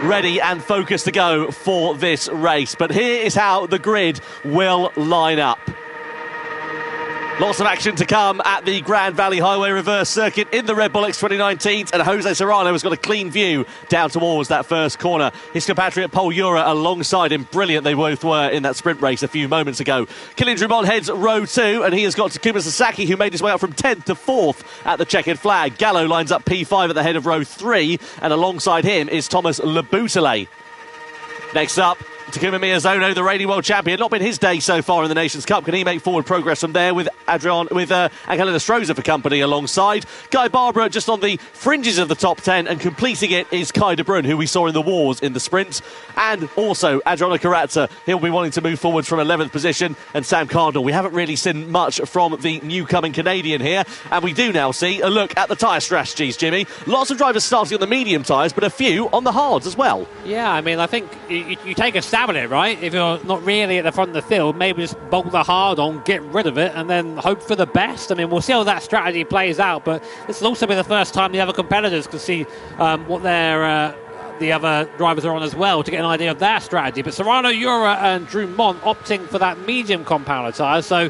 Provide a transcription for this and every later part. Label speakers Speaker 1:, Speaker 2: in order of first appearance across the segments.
Speaker 1: ready and focused to go for this race. But here is how the grid will line up. Lots of action to come at the Grand Valley Highway Reverse Circuit in the Red Bull X 2019, and Jose Serrano has got a clean view down towards that first corner. His compatriot Paul Ura alongside him. Brilliant they both were in that sprint race a few moments ago. Kylian Drumont heads row 2, and he has got Takuma Sasaki, who made his way up from 10th to 4th at the checkered flag. Gallo lines up P5 at the head of row 3, and alongside him is Thomas Leboutelet. Next up, Takuma Miyazono, the reigning world champion. Not been his day so far in the Nations Cup. Can he make forward progress from there with Angelina Stroza for company alongside? Guy Barbara just on the fringes of the top 10, and completing it is Kai de Bruyne, who we saw in the wars in the sprint. And also Adriano Carazza, he'll be wanting to move forwards from 11th position. And Sam Cardinal, we haven't really seen much from the new-coming Canadian here. And we do now see a look at the tyre strategies, Jimmy. Lots of drivers starting on the medium tyres, but a few on the hards as well.
Speaker 2: Yeah, I mean, I think you take a stab at it, right? If you're not really at the front of the field, maybe just bolt the hard on, get rid of it, and then hope for the best. I mean, we'll see how that strategy plays out, but this will also be the first time the other competitors can see what the other drivers are on as well, to get an idea of their strategy. But Serrano, Ura and Drumont opting for that medium compound tyre, so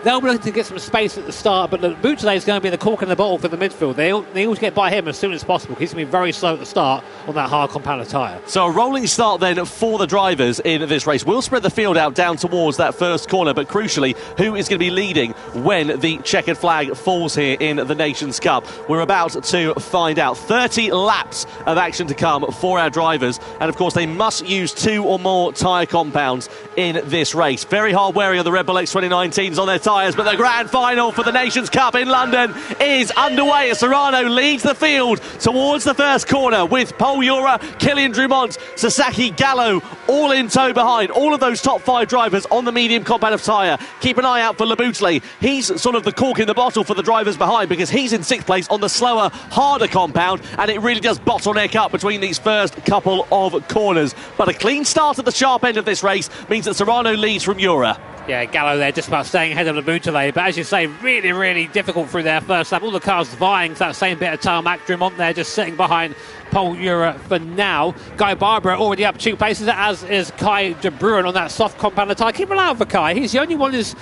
Speaker 2: they'll be looking to get some space at the start, but Leboutelet is going to be the cork in the bottle for the midfield. They always get by him as soon as possible. He's going to be very slow at the start on that hard compounded tyre. So a rolling start then for the drivers in this race. We'll spread the field out down towards that first corner, but crucially, who is going to be leading when the checkered flag falls here in the Nations Cup? We're about to find out. 30 laps of action to come for our drivers, and of course they must use 2 or more tyre compounds in this race. Very hard wearing of the Red Bull X 2019s on their tyres, but the grand final for the Nations Cup in London is underway as Serrano leads the field towards the first corner with Paul Ura, Kylian Drumont, Sasaki, Gallo all in tow behind. All of those top 5 drivers on the medium compound of tyre. Keep an eye out for Leboutelet. He's sort of the cork in the bottle for the drivers behind, because he's in 6th place on the slower, harder compound, and it really does bottleneck up between these first couple of corners. But a clean start at the sharp end of this race means that Serrano leads from Ura. Yeah, Gallo there just about staying ahead of Leboutelet, but as you say, really, really difficult through their first lap. All the cars vying for that same bit of tarmac. Drumont there just sitting behind Paul Ura for now. Guy Barbara already up 2 places, as is Kai de Bruyne on that soft compound tyre. Keep an eye out for Kai. He's the only one who's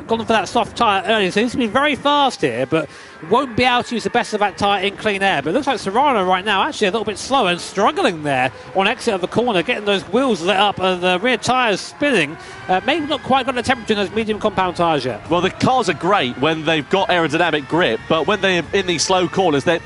Speaker 2: gone for that soft tyre earlier, so he's been very fast here, but won't be able to use the best of that tyre in clean air. But it looks like Serrano right now actually a little bit slow and struggling there on exit of the corner, getting those wheels lit up and the rear tyres spinning. Maybe not quite got the temperature in those medium compound tyres yet. Well, the cars are great when they've got aerodynamic grip, but when they're in these slow corners, they're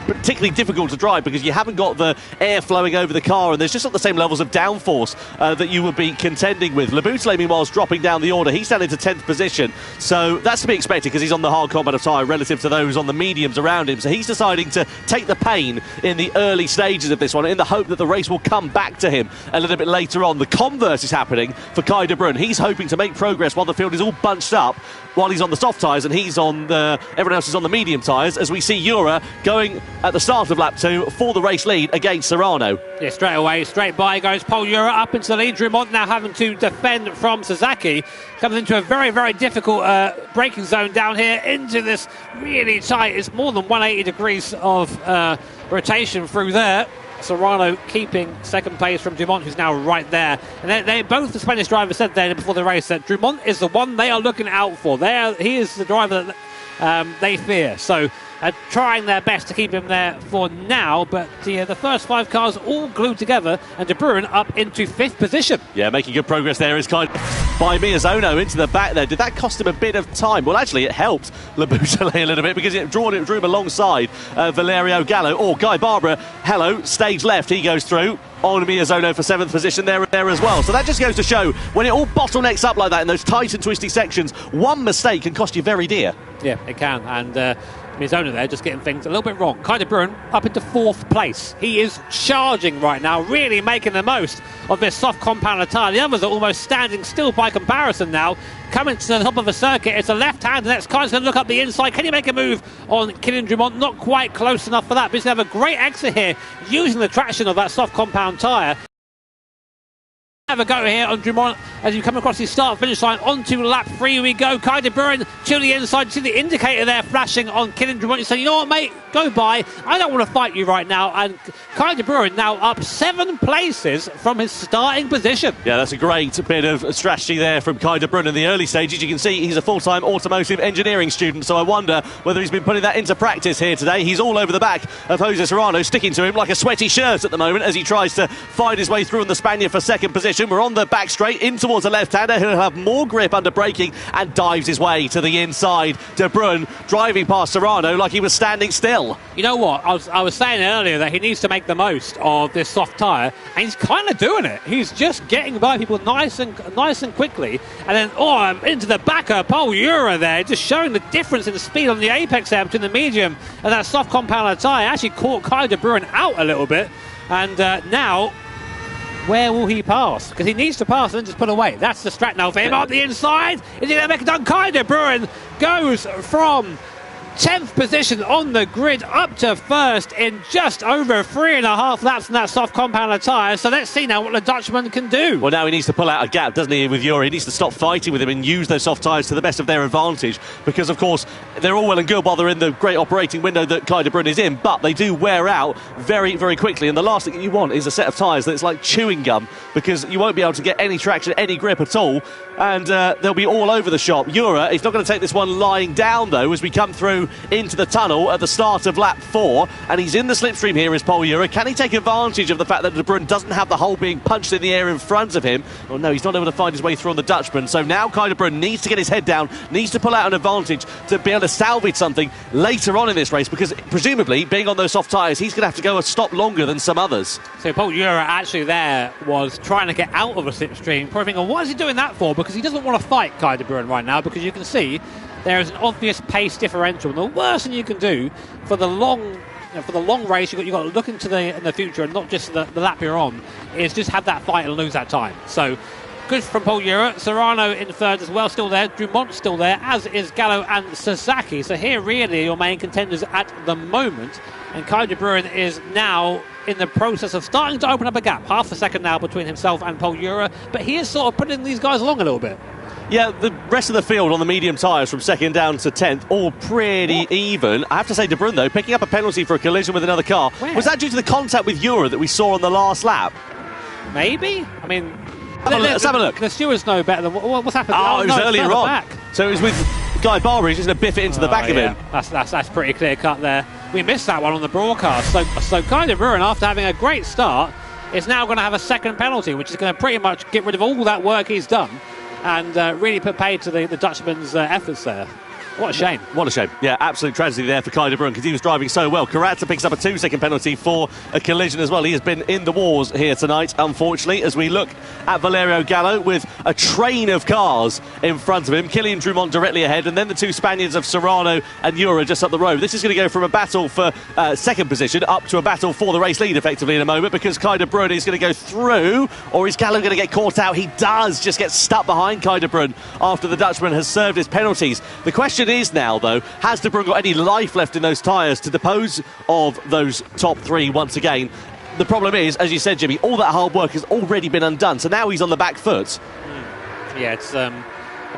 Speaker 2: particularly difficult to drive, because you haven't got the air flowing over the car, and there's just not the same levels of downforce that you would be contending with. Leboutelet, meanwhile, is dropping down the order. He's down into 10th position, so that's to be expected because he's on the hard compound of tyre relative to those on the mediums around him. So he's deciding to take the pain in the early stages of this one in the hope that the race will come back to him a little bit later on. The converse is happening for Kai de Bruyne. He's hoping to make progress while the field is all bunched up, while he's on the soft tyres and everyone else is on the medium tyres, as we see Ura going at the start of lap 2 for the race lead against Serrano. Yeah, straight away, straight by goes Paul Ura up into the lead. Drumont now having to defend from Sasaki. Comes into a very, very difficult braking zone down here into this really tight. It's more than 180 degrees of rotation through there. Serrano keeping 2nd place from Drumont, who's now right there. And they both, the Spanish drivers said there before the race that Drumont is the one they are looking out for. He is the driver that they fear. So trying their best to keep him there for now, but the first 5 cars all glued together, and De Bruyne up into 5th position. Yeah, making good progress there is kind by Miyazono into the back there. Did that cost him a bit of time? Well, actually, it helped Leboutelet a little bit, because it drew him alongside Valerio Gallo. Or Guy Barbara, hello, stage left, he goes through. On Miyazono for 7th position there as well. So that just goes to show, when it all bottlenecks up like that in those tight and twisty sections, one mistake can cost you very dear. Yeah, it can, and Miyazono there just getting things a little bit wrong. Kai de Bruyne up into 4th place. He is charging right now, really making the most of this soft compound tyre. The others are almost standing still by comparison now. Coming to the top of the circuit, it's a left hand, and that's Kai's going to look up the inside. Can he make a move on Kylian Drumont? Not quite close enough for that, but he's going to have a great exit here using the traction of that soft compound tyre. Have a go here on Drummond as you come across his start-finish line. Onto lap 3 we go. Kai de Bruin to the inside. You see the indicator there flashing on Kylian Drummond. He's saying, you know what, mate, go by. I don't want to fight you right now. And Kai de Bruin now up 7 places from his starting position.
Speaker 1: Yeah, that's a great bit of strategy there from Kai de Bruin in the early stages. You can see he's a full-time automotive engineering student, so I wonder whether he's been putting that into practice here today. He's all over the back of Jose Serrano, sticking to him like a sweaty shirt at the moment as he tries to find his way through on the Spaniard for second position. We're on the back straight in towards the left-hander. He'll have more grip under braking and dives his way to the inside. De Bruin driving past Serrano like he was standing still.
Speaker 2: You know what? I was saying earlier that he needs to make the most of this soft tyre, and he's kind of doing it. He's just getting by people nice and quickly, and then into the back of Paul Ura there, just showing the difference in the speed on the apex there between the medium and that soft compound tyre. Actually caught Kai de Bruin out a little bit, and now where will he pass? Because he needs to pass and then just put away. That's the strat now for him. Up the inside. Is he going to make it done? Kai de Bruin goes from 10th position on the grid up to first in just over 3.5 laps in that soft compound tyre. So let's see now what the Dutchman can do.
Speaker 1: Well, now he needs to pull out a gap, doesn't he, with Yuri? He needs to stop fighting with him and use those soft tyres to the best of their advantage, because, of course, they're all well and good while they're in the great operating window that Kai de Bruin is in, but they do wear out very, very quickly. And the last thing you want is a set of tyres that's like chewing gum, because you won't be able to get any traction, any grip at all, and they'll be all over the shop. Yura is not going to take this one lying down, though, as we come through into the tunnel at the start of lap 4, and he's in the slipstream here is Paul Ura. Can he take advantage of the fact that De Bruin doesn't have the hole being punched in the air in front of him? Well, no, he's not able to find his way through on the Dutchman, so now Kai de Bruin needs to get his head down, needs to pull out an advantage to be able to salvage something later on in this race, because presumably, being on those soft tyres, he's going to have to go a stop longer than some others.
Speaker 2: So Paul Ura actually there was trying to get out of a slipstream, probably thinking, what is he doing that for? Because he doesn't want to fight Kai de Bruin right now, because you can see there is an obvious pace differential. And the worst thing you can do for the long race, you've got to look into the future and not just the lap you're on, is just have that fight and lose that time. So good from Paul Ura. Serrano in third as well, still there. Drummond still there, as is Gallo and Sasaki. So here really your main contenders at the moment. And Kai de Bruin is now in the process of starting to open up a gap. Half a second now between himself and Paul Ura. But he is sort of putting these guys along a little bit.
Speaker 1: Yeah, the rest of the field on the medium tyres from second down to 10th, all pretty even. I have to say, De Bruin, though, picking up a penalty for a collision with another car.
Speaker 2: Where?
Speaker 1: Was that due to the contact with Ura that we saw on the last lap?
Speaker 2: Maybe. I mean,
Speaker 1: let's have a look.
Speaker 2: The stewards know better than what's happened.
Speaker 1: Oh, it was earlier on.
Speaker 2: Back.
Speaker 1: So it was with Guy Barber. He's just going to biff it into the back of him.
Speaker 2: That's pretty clear cut there. We missed that one on the broadcast. So Kai de Bruin, after having a great start, is now going to have a second penalty, which is going to pretty much get rid of all that work he's done and really put paid to the Dutchman's efforts there. What a shame. What a shame.
Speaker 1: Yeah, absolute tragedy there for Kai de Bruin, because he was driving so well. Carrazza picks up a 2-second penalty for a collision as well. He has been in the wars here tonight, unfortunately, as we look at Valerio Gallo with a train of cars in front of him. Kylian Drummond directly ahead, and then the two Spaniards of Serrano and Ura just up the road. This is going to go from a battle for second position up to a battle for the race lead, effectively, in a moment, because Kai de Bruin is going to go through, or is Gallo going to get caught out? He does just get stuck behind Kai de Bruin after the Dutchman has served his penalties. The question is now, though, has De Bruin got any life left in those tyres to dispose of those top three once again? The problem is, as you said, Jimmy, all that hard work has already been undone, so now he's on the back foot.
Speaker 2: Yeah, it's I'm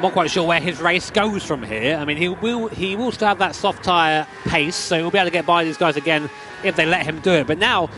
Speaker 2: not quite sure where his race goes from here. I mean, he will still have that soft tyre pace, so he'll be able to get by these guys again if they let him do it. But now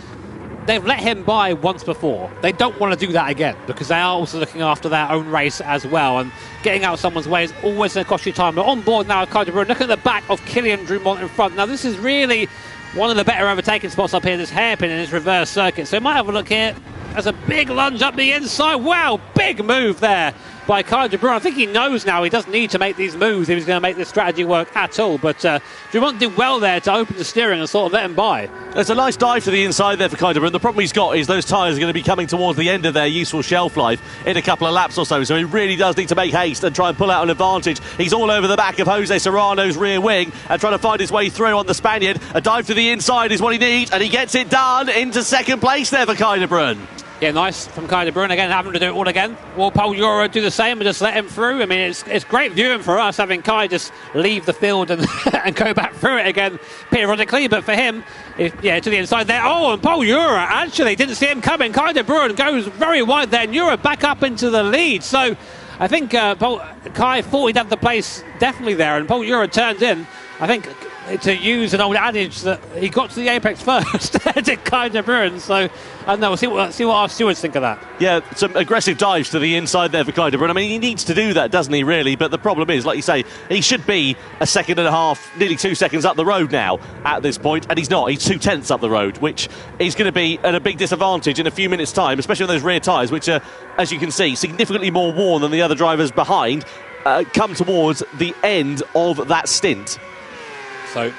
Speaker 2: they've let him by once before. They don't want to do that again, because they are also looking after their own race as well, and getting out someone's way is always going to cost you time. But on board now, Kai de Bruin. Look at the back of Kylian Drummond in front. Now, this is really one of the better overtaking spots up here, this hairpin in this reverse circuit. So we might have a look here. There's a big lunge up the inside. Wow, big move there by Kai de Bruin. I think he knows now he doesn't need to make these moves if he's going to make this strategy work at all. But Drummond did well there to open the steering and sort of let him by.
Speaker 1: There's a nice dive to the inside there for Kai de Bruin. The problem he's got is those tyres are going to be coming towards the end of their useful shelf life in a couple of laps or so. So he really does need to make haste and try and pull out an advantage. He's all over the back of Jose Serrano's rear wing and trying to find his way through on the Spaniard. A dive to the inside is what he needs, and he gets it done into second place there for Kai de Bruin.
Speaker 2: Yeah, nice from Kai de Bruyne again, having to do it all again. Will Paul Euro do the same and just let him through? I mean, it's great viewing for us, having Kai just leave the field and, and go back through it again periodically. But for him, to the inside there. Oh, and Paul Euro actually didn't see him coming. Kai de Bruyne goes very wide there, and Euro back up into the lead. So I think Kai thought he'd have the place definitely there, and Paul Euro turns in. I think to use an old adage that he got to the apex first, did Kai de Bruyne. So I don't know. We'll see what our stewards think of that.
Speaker 1: Yeah, some aggressive dives to the inside there for Kai de Bruyne. I mean, he needs to do that, doesn't he, really? But the problem is, like you say, he should be a second and a half, nearly 2 seconds up the road now at this point, and he's not. He's 2/10 up the road, which is going to be at a big disadvantage in a few minutes' time, especially on those rear tyres, which are, as you can see, significantly more worn than the other drivers behind, come towards the end of that stint.
Speaker 2: So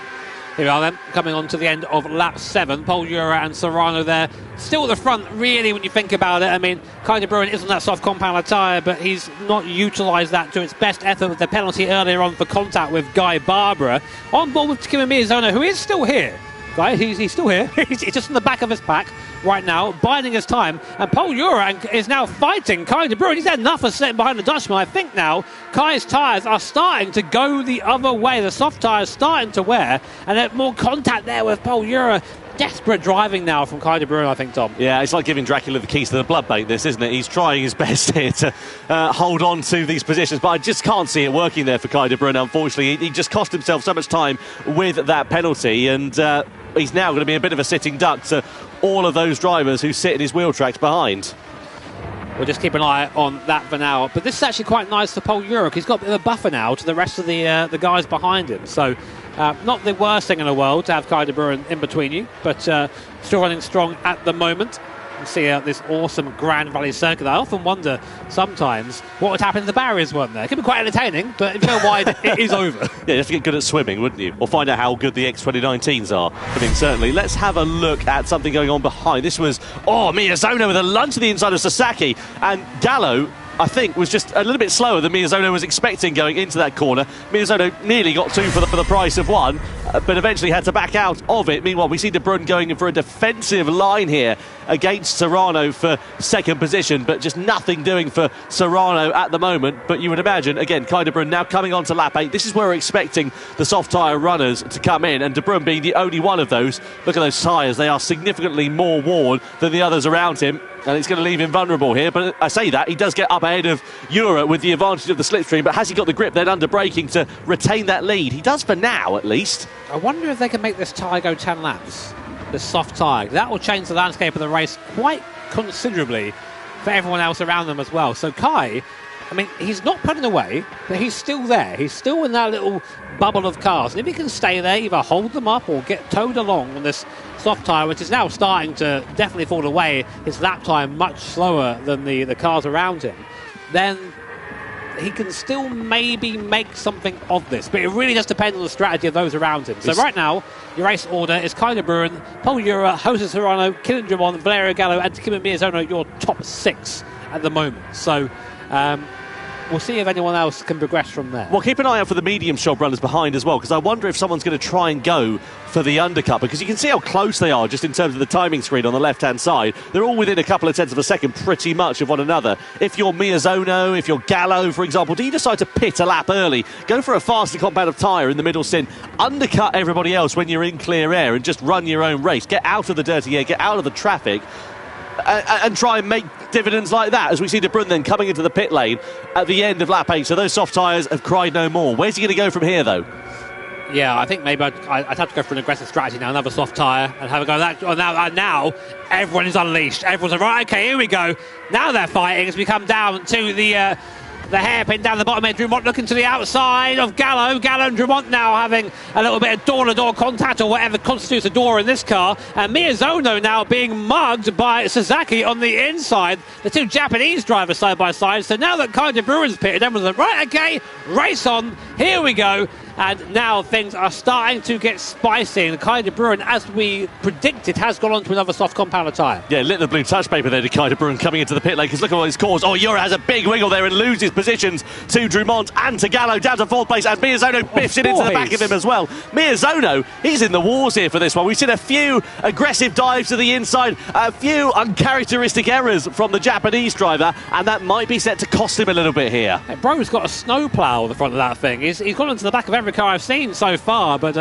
Speaker 2: here we are then, coming on to the end of lap 7. Paul Euro and Serrano there. Still at the front, really, when you think about it. I mean, Kai de Bruyne isn't that soft compound tyre, but he's not utilised that to its best effort with the penalty earlier on for contact with Guy Barbara. On board with Takuma Miyazono, who is still here. Right, he's still here. He's just in the back of his pack right now, biding his time. And Paul Euro is now fighting Kai de Bruyne. He's had enough of sitting behind the Dutchman. I think now Kai's tyres are starting to go the other way. The soft tyres starting to wear, and there's more contact there with Paul Euro. Desperate driving now from Kai de Bruyne, I think, Tom. Yeah,
Speaker 1: it's like giving Dracula the keys to the blood bank, this, isn't it? He's trying his best here to hold on to these positions, but I just can't see it working there for Kai de Bruyne, unfortunately. He just cost himself so much time with that penalty, and he's now going to be a bit of a sitting duck to all of those drivers who sit in his wheel tracks behind.
Speaker 2: We'll just keep an eye on that for now. But this is actually quite nice for Paul Euro. He's got a bit of a buffer now to the rest of the guys behind him. So not the worst thing in the world to have Kai de Bruyne in between you, but still running strong at the moment. You see this awesome Grand Valley circuit. I often wonder sometimes what would happen if the barriers weren't there. It could be quite entertaining, but if you go wide, it is over.
Speaker 1: Yeah, you have to get good at swimming, wouldn't you? Or find out how good the X2019s are. I mean, certainly. Let's have a look at something going on behind. This was, Miyazono with a lunge to the inside of Sasaki, and Gallo, I think, was just a little bit slower than Miyazono was expecting going into that corner. Miyazono nearly got 2 for the price of 1, but eventually had to back out of it. Meanwhile, we see de Bruyne going in for a defensive line here against Serrano for second position, but just nothing doing for Serrano at the moment. But you would imagine, again, Kai de Bruyne now coming on to lap 8. This is where we're expecting the soft tyre runners to come in, and de Bruyne being the only one of those. Look at those tyres. They are significantly more worn than the others around him, and it's going to leave him vulnerable here. But I say that, he does get up ahead of Euro with the advantage of the slipstream, but has he got the grip then under braking to retain that lead? He does for now, at least.
Speaker 2: I wonder if they can make this tyre go 10 laps, this soft tyre. That will change the landscape of the race quite considerably for everyone else around them as well. So Kai, I mean, he's not putting away, but he's still there. He's still in that little bubble of cars. And if he can stay there, either hold them up or get towed along on this soft tyre, which is now starting to definitely fall away, his lap time much slower than the cars around him, then he can still maybe make something of this. But it really does depend on the strategy of those around him. So right now, your race order is Kai de Bruyne, Paul Euro, Jose Serrano, Kylian Drummond, Valerio Gallo and Takuma Miyazono, your top 6 at the moment. So we'll see if anyone else can progress from there.
Speaker 1: Well, keep an eye out for the medium shop runners behind as well, because I wonder if someone's going to try and go for the undercut, because you can see how close they are just in terms of the timing screen on the left-hand side. They're all within a couple of tenths of a second pretty much of one another. If you're Miyazono, if you're Gallo, for example, do you decide to pit a lap early, go for a faster compound of tyre in the middle stint, undercut everybody else when you're in clear air and just run your own race, get out of the dirty air, get out of the traffic, and try and make dividends like that, as we see de Bruyne then coming into the pit lane at the end of lap 8. So those soft tyres have cried no more. Where's he going to go from here, though?
Speaker 2: Yeah, I think maybe I'd have to go for an aggressive strategy now, another soft tyre, and have a go at that. Now everyone is unleashed. Everyone's like, right, okay, here we go. Now they're fighting as we come down to the hairpin down the bottom here. Drummond looking to the outside of Gallo. Gallo and Drummond now having a little bit of door-to-door contact, or whatever constitutes a door in this car. And Miyazono now being mugged by Sasaki on the inside. The two Japanese drivers side by side. So now that Kai de Bruyne's pitted, everyone's like, right, okay, race on. Here we go. And now things are starting to get spicy. And Kai de Bruyne, as we predicted, has gone on to another soft compound tyre.
Speaker 1: Yeah, lit the blue touch paper there to Kai de Bruyne coming into the pit lane, because look at what it's caused. Oh, Euro has a big wiggle there and loses positions to Drummond and to Gallo, down to 4th place, and Miyazono biffs it into the back of him as well. Miyazono, he's in the wars here for this one. We've seen a few aggressive dives to the inside, a few uncharacteristic errors from the Japanese driver, and that might be set to cost him a little bit here.
Speaker 2: Hey, bro's got a snowplow on the front of that thing. He's gone into the back of every car I've seen so far, but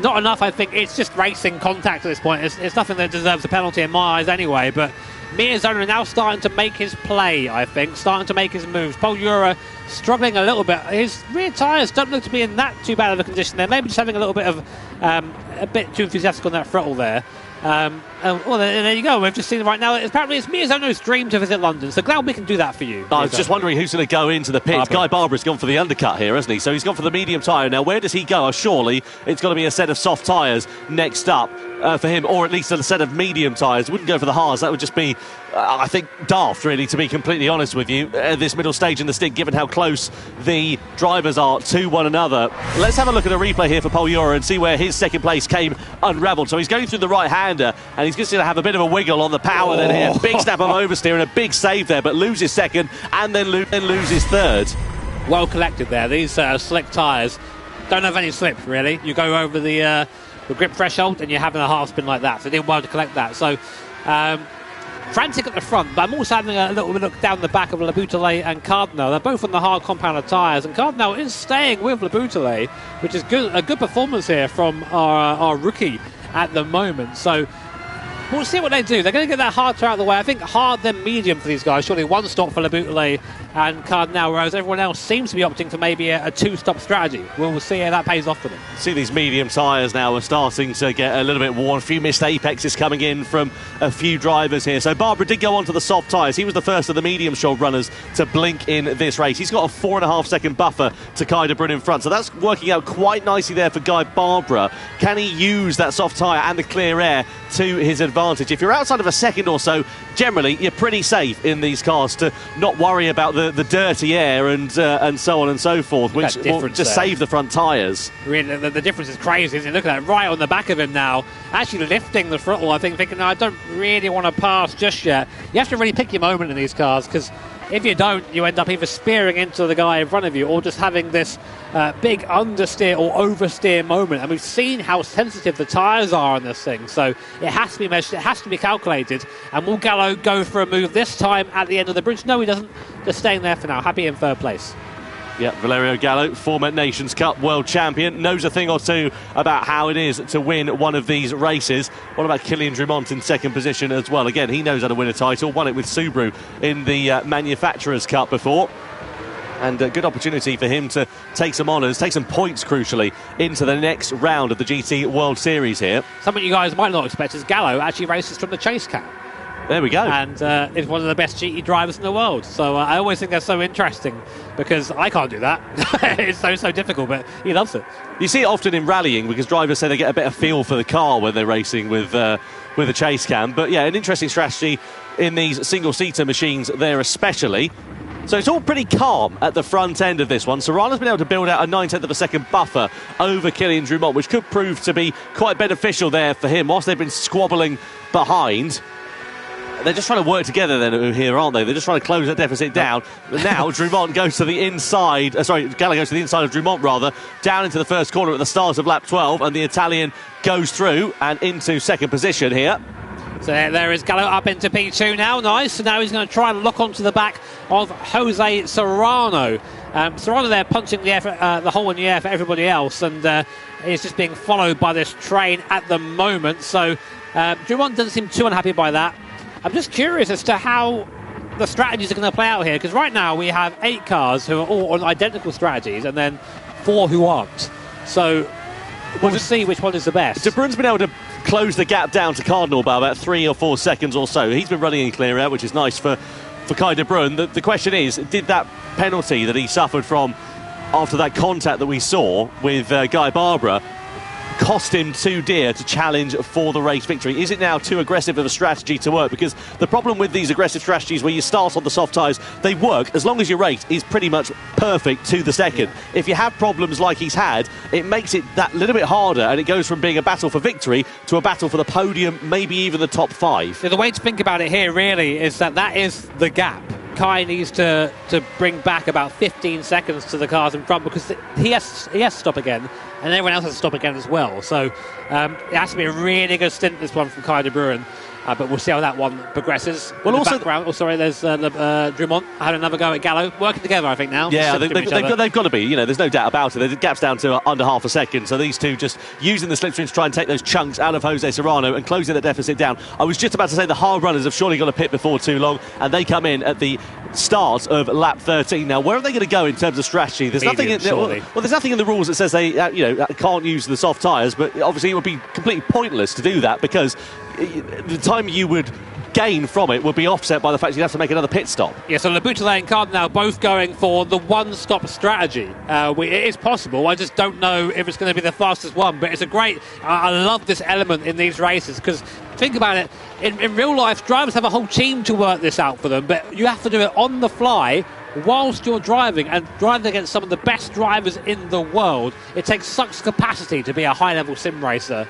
Speaker 2: not enough. I think it's just racing contact at this point. It's nothing that deserves a penalty in my eyes anyway, but Miyazono now starting to make his play, I think, starting to make his moves. Paul Ura struggling a little bit. His rear tyres don't look to be in that too bad of a condition there. Maybe just having a little bit of a bit too enthusiastic on that throttle there. Well, there you go. We've just seen right now. Apparently, it's Miyazono's dream to visit London. So glad we can do that for you.
Speaker 1: I was just wondering who's going to go into the pits. Guy Barbara's gone for the undercut here, hasn't he? So he's gone for the medium tyre. Now, where does he go? Surely it's got to be a set of soft tyres next up for him, or at least a set of medium tyres. Wouldn't go for the hards. That would just be, I think, daft, really, to be completely honest with you, at this middle stage in the stint, given how close the drivers are to one another. Let's have a look at a replay here for Paul Ura and see where his second place came unravelled. So he's going through the right-hander, and he's just going to have a bit of a wiggle on the power then here. Big snap of oversteer and a big save there, but loses second and then loses third.
Speaker 2: Well collected there. These slick tyres don't have any slip, really. You go over the grip threshold and you're having a half spin like that. So they did well to collect that. So frantic at the front, but I'm also having a little look down the back of Laboutelet and Cardinal. They're both on the hard compounded tyres, and Cardinal is staying with Laboutelet, which is a good performance here from our rookie at the moment. So we'll see what they do. They're going to get that hard tyre out of the way. I think hard then medium for these guys. Surely one stop for Laboutelet and Cardinal, whereas everyone else seems to be opting for maybe a two-stop strategy. We'll see how that pays off for them.
Speaker 1: See, these medium tyres now are starting to get a little bit worn. A few missed apexes coming in from a few drivers here. So Barbara did go on to the soft tyres. He was the first of the medium shoulder runners to blink in this race. He's got a 4.5 second buffer to Kai de Bruyne in front. So that's working out quite nicely there for Guy Barbara. Can he use that soft tyre and the clear air to his advantage? If you're outside of a second or so, generally you're pretty safe in these cars to not worry about the dirty air and so on and so forth, which will just save the front tyres.
Speaker 2: Really, the difference is crazy, isn't it? Look at that, right on the back of him now, actually lifting the throttle, I think, thinking, no, I don't really want to pass just yet. You have to really pick your moment in these cars, because if you don't, you end up either spearing into the guy in front of you or just having this big understeer or oversteer moment. And we've seen how sensitive the tyres are on this thing, so it has to be measured, it has to be calculated. And will Gallo go for a move this time at the end of the bridge? No, he doesn't. Just staying there for now. Happy in third place.
Speaker 1: Yeah, Valerio Gallo, former Nations Cup world champion, knows a thing or two about how it is to win one of these races. What about Kylian Drummond in second position as well? Again, he knows how to win a title, won it with Subaru in the Manufacturers' Cup before. And a good opportunity for him to take some honours, take some points, crucially, into the next round of the GT World Series here.
Speaker 2: Something you guys might not expect is Gallo actually races from the chase cam.
Speaker 1: There we go.
Speaker 2: And is one of the best GT drivers in the world. So I always think that's so interesting, because I can't do that. It's so difficult, but he loves it.
Speaker 1: You see it often in rallying, because drivers say they get a better feel for the car when they're racing with a chase cam. But yeah, an interesting strategy in these single-seater machines there especially. So it's all pretty calm at the front end of this one. Serrano's been able to build out a 9/10 of a second buffer over Kylian Drummond, which could prove to be quite beneficial there for him, whilst they've been squabbling behind. They're just trying to work together then here, aren't they? They're just trying to close that deficit down. But now Drummond goes to the inside, Gallo goes to the inside of Drummond rather, down into the first corner at the start of lap 12, and the Italian goes through and into second position here.
Speaker 2: So there is Gallo up into P2 now, nice. So now he's going to try and lock onto the back of Jose Serrano. Serrano there punching the hole in the air for everybody else, and he's just being followed by this train at the moment. So Drummond doesn't seem too unhappy by that. I'm just curious as to how the strategies are going to play out here, because right now we have 8 cars who are all on identical strategies and then 4 who aren't. So we'll see which one is the best.
Speaker 1: De Bruyne's been able to close the gap down to Cardinal by about 3 or 4 seconds or so. He's been running in clear air, which is nice for Kai de Bruyne. The question is, did that penalty that he suffered from after that contact that we saw with Guy Barbara cost him too dear to challenge for the race victory? Is it now too aggressive of a strategy to work? Because the problem with these aggressive strategies where you start on the soft tyres, they work as long as your rate is pretty much perfect to the second. If you have problems like he's had, it makes it that little bit harder, and it goes from being a battle for victory to a battle for the podium, maybe even the top 5.
Speaker 2: So the way to think about it here really is that is the gap. Kai needs to bring back about 15 seconds to the cars in front, because he has to stop again, and everyone else has to stop again as well. So it has to be a really good stint, this one from Kai de Bruin. But we'll see how that one progresses. Well, also, there's Drummond having another go at Gallo, working together, I think, now.
Speaker 1: Yeah, they've got to be. There's no doubt about it. The gap's down to under half a second, so these two just using the slipstream to try and take those chunks out of Jose Serrano and closing the deficit down. I was just about to say the hard runners have surely got to pit before too long, and they come in at the start of lap 13. Now, where are they going to go in terms of strategy? There's nothing in there's nothing in the rules that says they can't use the soft tyres, but obviously it would be completely pointless to do that, because the time you would gain from it would be offset by the fact you'd have to make another pit stop.
Speaker 2: Yeah, so Laboutelet and Cardinal both going for the one-stop strategy. It is possible. I just don't know if it's going to be the fastest one, but it's a great... I love this element in these races, because think about it, in real life, drivers have a whole team to work this out for them, but you have to do it on the fly whilst you're driving, and driving against some of the best drivers in the world. It takes such capacity to be a high-level sim racer.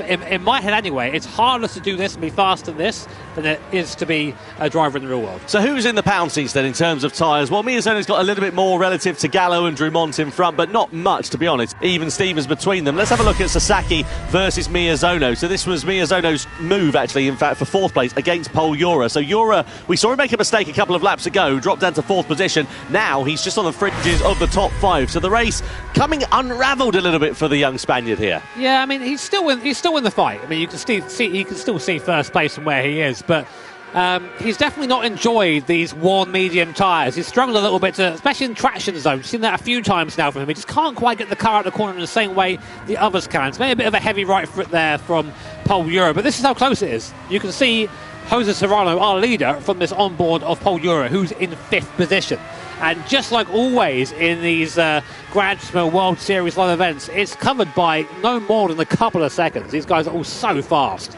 Speaker 2: In my head anyway, it's harder to do this and be faster than this than it is to be a driver in the real world.
Speaker 1: So who's in the pound seats then in terms of tyres? Well, Miyazono's got a little bit more relative to Gallo and Drummond in front, but not much, to be honest. Even Stevens between them. Let's have a look at Sasaki versus Miyazono. So this was Miyazono's move, actually, in fact, for fourth place against Pol Jura. So Jura, we saw him make a mistake a couple of laps ago, dropped down to fourth position. Now he's just on the fringes of the top five. So the race coming unravelled a little bit for the young Spaniard here.
Speaker 2: Yeah, I mean, he's still in the fight. I mean, you can still see first place from where he is, but he's definitely not enjoyed these worn medium tyres. He's struggled a little bit, especially in traction zone. We've seen that a few times now from him. He just can't quite get the car out of the corner in the same way the others can. It's maybe a bit of a heavy right foot there from Pol Jura, but this is how close it is. You can see Jose Serrano, our leader, from this onboard of Pol Jura, who's in fifth position. And just like always in these Gran Turismo World Series live events, it's covered by no more than a couple of seconds. These guys are all so fast.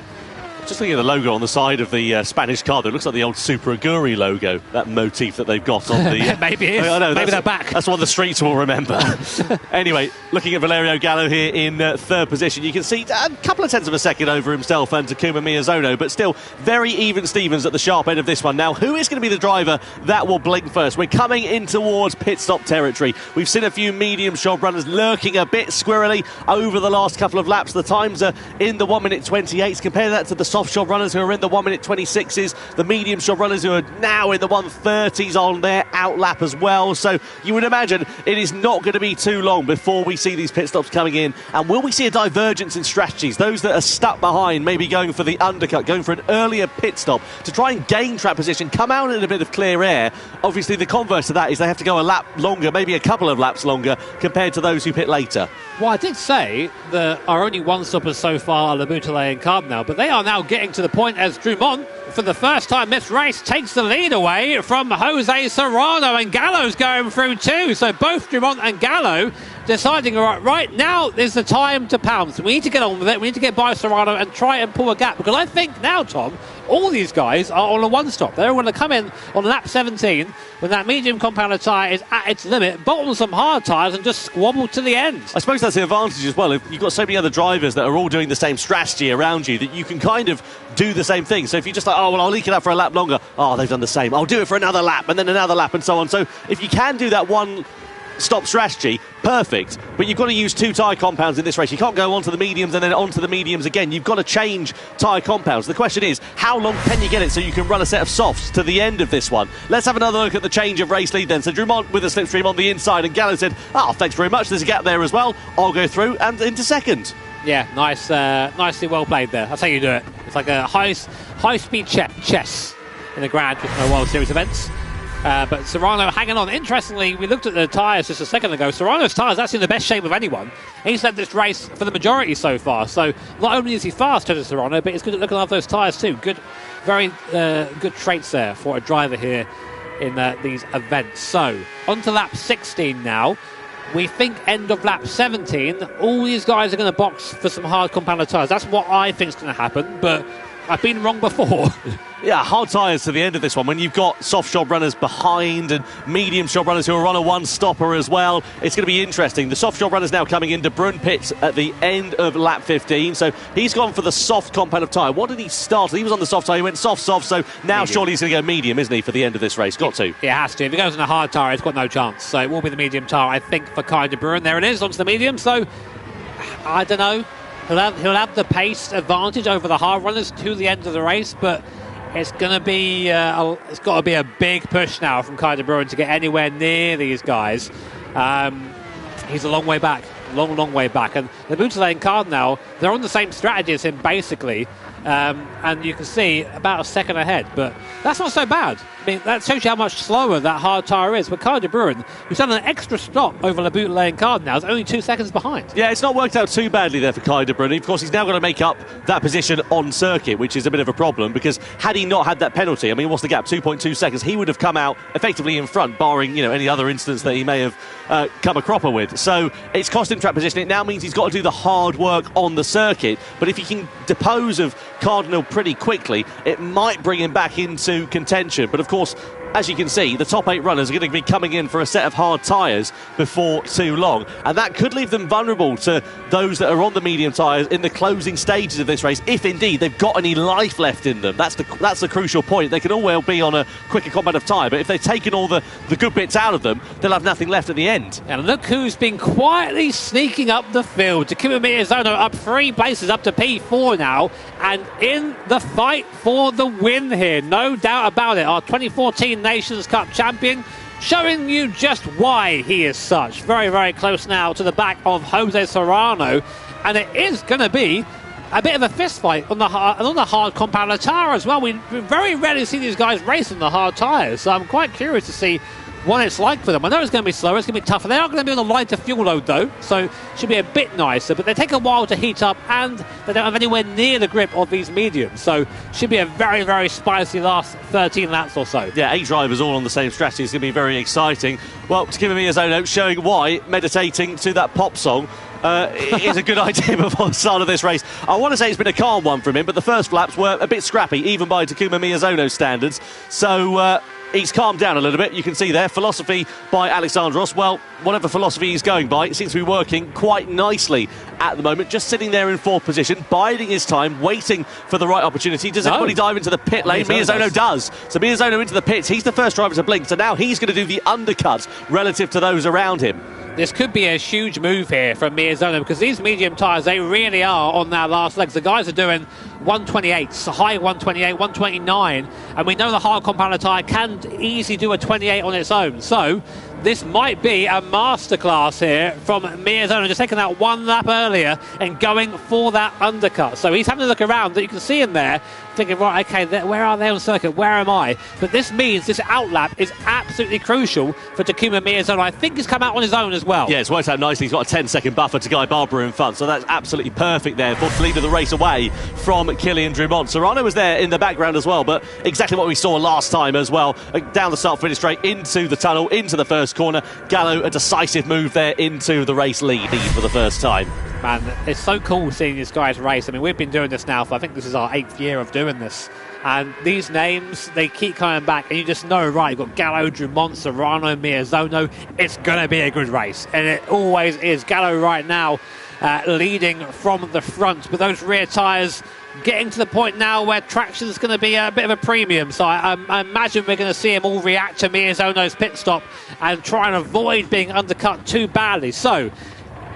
Speaker 1: Just looking at the logo on the side of the Spanish car, there looks like the old Super Aguri logo, that motif that they've got on the...
Speaker 2: Maybe it is. I know, maybe they're back.
Speaker 1: That's what the streets will remember. Anyway, looking at Valerio Gallo here in third position, you can see a couple of tenths of a second over himself and Takuma Miyazono, but still very even Stevens at the sharp end of this one. Now, who is going to be the driver that will blink first? We're coming in towards pit stop territory. We've seen a few medium shod runners lurking a bit squirrely over the last couple of laps. The times are in the 1 minute 28s. Compare that to the soft shod runners who are in the 1 minute 26s, the medium shod runners who are now in the 130s on their out lap as well. So you would imagine it is not going to be too long before we see these pit stops coming in. And will we see a divergence in strategies? Those that are stuck behind, maybe going for the undercut, going for an earlier pit stop to try and gain track position, come out in a bit of clear air. Obviously, the converse to that is they have to go a lap longer, maybe a couple of laps longer, compared to those who pit later.
Speaker 2: Well, I did say that our only one-stoppers so far are Laboutelet and Cardinal, but they are now getting to the point as Drummond, for the first time this race, takes the lead away from Jose Serrano, and Gallo's going through too. So both Drummond and Gallo deciding, right now is the time to pounce. We need to get on with it. We need to get by Serrano and try and pull a gap, because I think now, Tom, all these guys are on a one-stop. They're going to come in on lap 17 when that medium compounder tyre is at its limit, bolt on some hard tyres and just squabble to the end.
Speaker 1: I suppose that's the advantage as well. If you've got so many other drivers that are all doing the same strategy around you, that you can kind of do the same thing. So if you're just like, oh, well, I'll leak it up for a lap longer. Oh, they've done the same. I'll do it for another lap and then another lap and so on. So if you can do that one stop strategy, perfect, but you've got to use two tyre compounds in this race. You can't go onto the mediums and then onto the mediums again. You've got to change tyre compounds. The question is, how long can you get it so you can run a set of softs to the end of this one? Let's have another look at the change of race lead then. So Drummond with a slipstream on the inside, and Gallo said, thanks very much, there's a gap there as well, I'll go through and into second.
Speaker 2: Yeah, nicely well played there. That's how you do it. It's like a high-speed chess in the Gran Turismo World Series events. But Serrano hanging on. Interestingly, we looked at the tyres just a second ago. Serrano's tyres actually in the best shape of anyone. He's led this race for the majority so far. So not only is he fast, Jose Serrano, but he's good at looking after those tyres too. Good, very good traits there for a driver here in these events. So on to lap 16 now. We think end of lap 17, all these guys are going to box for some hard compounder tyres. That's what I think is going to happen. But I've been wrong before.
Speaker 1: Yeah, hard tyres to the end of this one. When you've got soft job runners behind and medium job runners who are on a one-stopper as well, it's going to be interesting. The soft job runners now coming into Brun pits at the end of lap 15, so he's gone for the soft compound of tyre. What did he start? He was on the soft tyre, he went soft, so now medium. Surely he's going to go medium, isn't he, for the end of this race? Got to.
Speaker 2: It has to. If he goes on a hard tyre, he's got no chance. So it will be the medium tyre, I think, for Kai de Bruyne. There it is, onto the medium, so I don't know. He'll have the pace advantage over the hard runners to the end of the race, but it's going to be it's got to be a big push now from Kai de Bruyne to get anywhere near these guys. He's a long way back, long way back, and the Beausoleil and Cardinal, they're on the same strategy as him basically, and you can see about a second ahead, but that's not so bad. I mean, that shows you how much slower that hard tyre is. But Kai de Bruyne, who's done an extra stop over Le Beausoleil and Cardinal, is only 2 seconds behind.
Speaker 1: Yeah, it's not worked out too badly there for Kai de Bruyne. Of course, he's now got to make up that position on circuit, which is a bit of a problem, because had he not had that penalty, I mean, what's the gap? 2.2 seconds. He would have come out effectively in front, barring, any other instance that he may have come a cropper with. So it's cost him track position. It now means he's got to do the hard work on the circuit. But if he can depose of Cardinal pretty quickly, it might bring him back into contention. But of course, as you can see, the top 8 runners are going to be coming in for a set of hard tyres before too long, and that could leave them vulnerable to those that are on the medium tyres in the closing stages of this race, if indeed they've got any life left in them. That's the crucial point. They can all well be on a quicker compound of tyre, but if they've taken all the good bits out of them, they'll have nothing left at the end.
Speaker 2: And look who's been quietly sneaking up the field. Takuma Miyazono up 3 places, up to P4 now, and in the fight for the win here, no doubt about it. Our 2014 Nations Cup champion, showing you just why he is such. Very, very close now to the back of Jose Serrano, and it is going to be a bit of a fist fight on the hard compound of tyre as well. We very rarely see these guys race on the hard tyres, so I'm quite curious to see what it's like for them. I know it's going to be slower, it's going to be tougher. They are going to be on a lighter fuel load though, so it should be a bit nicer, but they take a while to heat up and they don't have anywhere near the grip of these mediums, so should be a very, very spicy last 13 laps or so.
Speaker 1: Yeah, 8 drivers all on the same strategy. It's going to be very exciting. Well, Takuma Miyazono showing why meditating to that pop song is a good idea before the start of this race. I want to say it's been a calm one from him, but the first laps were a bit scrappy, even by Takuma Miyazono's standards, so he's calmed down a little bit. You can see there, philosophy by Alexandros. Well, whatever philosophy he's going by, it seems to be working quite nicely at the moment. Just sitting there in 4th position, biding his time, waiting for the right opportunity. Does anybody dive into the pit lane? Miyazono does. So Miyazono into the pits. He's the first driver to blink. So now he's going to do the undercut relative to those around him.
Speaker 2: This could be a huge move here from Miyazono, because these medium tyres, they really are on their last legs. The guys are doing 128s, high 128, 129, and we know the hard compound tyre can easily do a 28 on its own. So this might be a masterclass here from Miyazono, just taking that 1 lap earlier and going for that undercut. So he's having a look around, that you can see him there, thinking, right, okay, where are they on circuit? Where am I? But this means this outlap is absolutely crucial for Takuma Miyazono. I think he's come out on his own as well.
Speaker 1: Yeah, it's worked out nicely. He's got a 10-second buffer to Guy Barbara in front, so that's absolutely perfect there for lead of the race away from Kylian Drumont. Serrano was there in the background as well, but exactly what we saw last time as well. Down the start-finish straight into the tunnel, into the first corner. Gallo, a decisive move there into the race lead for the first time.
Speaker 2: Man, it's so cool seeing these guys race. I mean, we've been doing this now for, I think this is our 8th year of doing this. And these names, they keep coming back, and you just know, right, you've got Gallo, Drumont, Serrano, Miyazono. It's going to be a good race, and it always is. Gallo right now leading from the front, with those rear tyres getting to the point now where traction is going to be a bit of a premium. So I imagine we're going to see him all react to Miyazono's pit stop and try and avoid being undercut too badly. So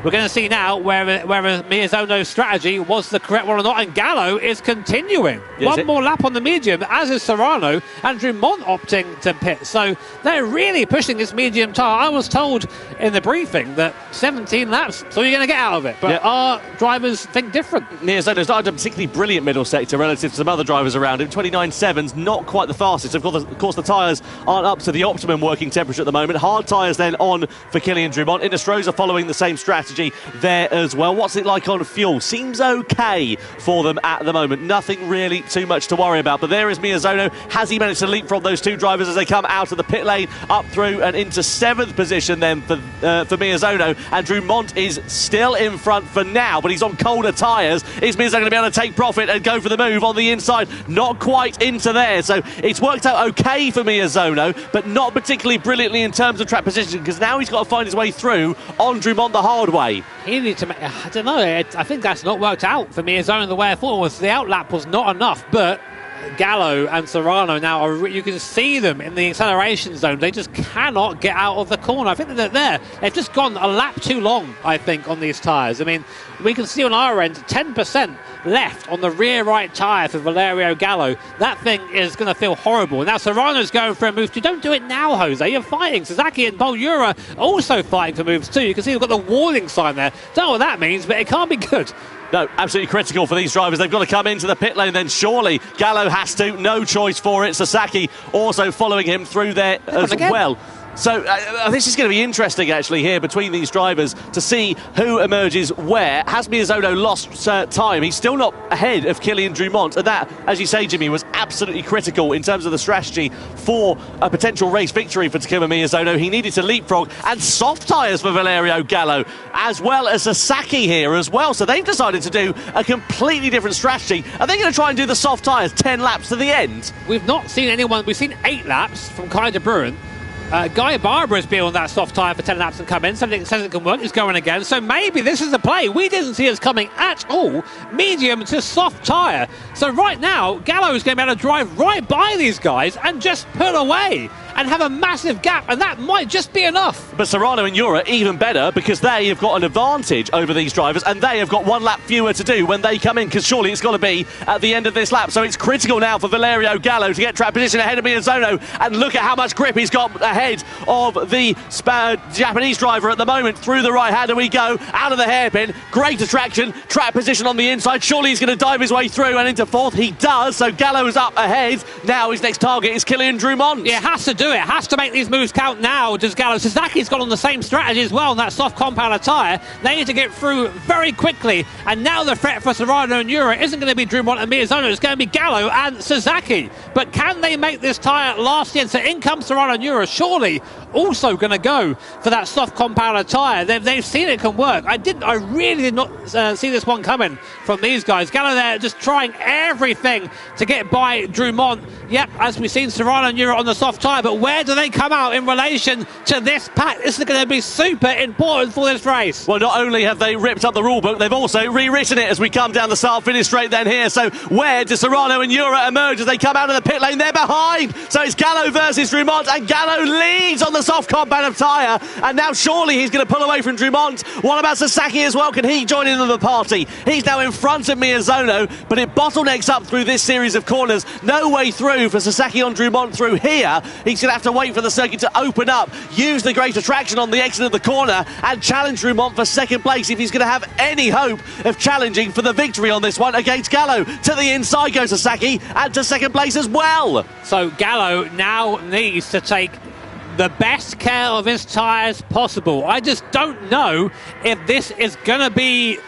Speaker 2: we're going to see now whether Miyazono's strategy was the correct one or not, and Gallo is continuing. One more lap on the medium, as is Serrano, and Drumont opting to pit. So they're really pushing this medium tyre. I was told in the briefing that 17 laps, so you're going to get out of it. But our drivers think different.
Speaker 1: Miyazono's not a particularly brilliant middle sector relative to some other drivers around him. 29.7's not quite the fastest. Of course, the tyres aren't up to the optimum working temperature at the moment. Hard tyres then on for Kylian Drumont. Inestrosa following the same strategy. strategy there as well. What's it like on fuel? Seems okay for them at the moment. Nothing really too much to worry about. But there is Miyazono. Has he managed to leapfrog those two drivers as they come out of the pit lane, up through and into 7th position then for Miyazono? And Drumont is still in front for now, but he's on colder tyres. Is Miyazono going to be able to take profit and go for the move on the inside? Not quite into there. So it's worked out okay for Miyazono, but not particularly brilliantly in terms of track position, because now he's got to find his way through on Drumont the hard way.
Speaker 2: He needs to make, I don't know, I think that's not worked out for Miyazono the way it thought was. The outlap was not enough, but Gallo and Serrano now you can see them in the acceleration zone. They just cannot get out of the corner. I think that they're there. They've just gone a lap too long, I think, on these tyres. I mean, we can see on our end 10% left on the rear right tyre for Valerio Gallo. That thing is going to feel horrible. Now Serrano's going for a move too. Don't do it now, Jose. You're fighting. Sasaki and Bolura also fighting for moves too. You can see they've got the warning sign there. Don't know what that means, but it can't be good.
Speaker 1: No, absolutely critical for these drivers. They've got to come into the pit lane then, surely. Gallo has to, no choice for it. Sasaki also following him through there as well. So this is going to be interesting, actually, here between these drivers to see who emerges where. Has Miyazono lost time? He's still not ahead of Kylian Drumont. And that, as you say, Jimmy, was absolutely critical in terms of the strategy for a potential race victory for Takuma Miyazono. He needed to leapfrog, and soft tyres for Valerio Gallo, as well as Sasaki here as well. So they've decided to do a completely different strategy. Are they going to try and do the soft tyres 10 laps to the end?
Speaker 2: We've not seen anyone. We've seen 8 laps from Kai de Bruin. Guy Barbara's been on that soft tyre for 10 laps and come in. Something that says it can work is going again. So maybe this is the play. We didn't see us coming at all. Medium to soft tyre. So right now, Gallo is going to be able to drive right by these guys and just pull away and have a massive gap, and that might just be enough.
Speaker 1: But Serrano and Ura even better, because they have got an advantage over these drivers, and they have got 1 lap fewer to do when they come in, because surely it's got to be at the end of this lap. So it's critical now for Valerio Gallo to get track position ahead of Miyazono, and look at how much grip he's got ahead of the Japanese driver at the moment. Through the right hander we go, out of the hairpin, great attraction, track position on the inside. Surely he's going to dive his way through and into 4th. He does, so Gallo is up ahead. Now his next target is Kylian Drumont.
Speaker 2: Yeah, has to do it, has to make these moves count now, does Gallo. Sasaki's got on the same strategy as well on that soft compounder tyre. They need to get through very quickly, and now the threat for Serrano and Ura isn't going to be Drumont and Miyazono, it's going to be Gallo and Sasaki. But can they make this tyre last in? So in comes Serrano and Ura, surely also going to go for that soft compounder tyre. They've seen it can work. I really did not see this one coming from these guys. Gallo there just trying everything to get by Drumont. Yep, as we've seen, Serrano and Ura on the soft tyre, but where do they come out in relation to this pack? This is going to be super important for this race.
Speaker 1: Well, not only have they ripped up the rule book, they've also rewritten it as we come down the start-finish straight then here. So where do Serrano and Ura emerge as they come out of the pit lane? They're behind. So it's Gallo versus Drumont, and Gallo leads on the soft compound tyre, and now surely he's going to pull away from Drumont. What about Sasaki as well? Can he join in on the party? He's now in front of Miyazono, but it bottlenecks up through this series of corners. No way through for Sasaki on Drumont through here. He's going to have to wait for the circuit to open up, use the great attraction on the exit of the corner, and challenge Drumont for second place if he's going to have any hope of challenging for the victory on this one against Gallo. To the inside goes Sasaki, and to second place as well.
Speaker 2: So Gallo now needs to take the best care of his tyres possible. I just don't know if this is going to be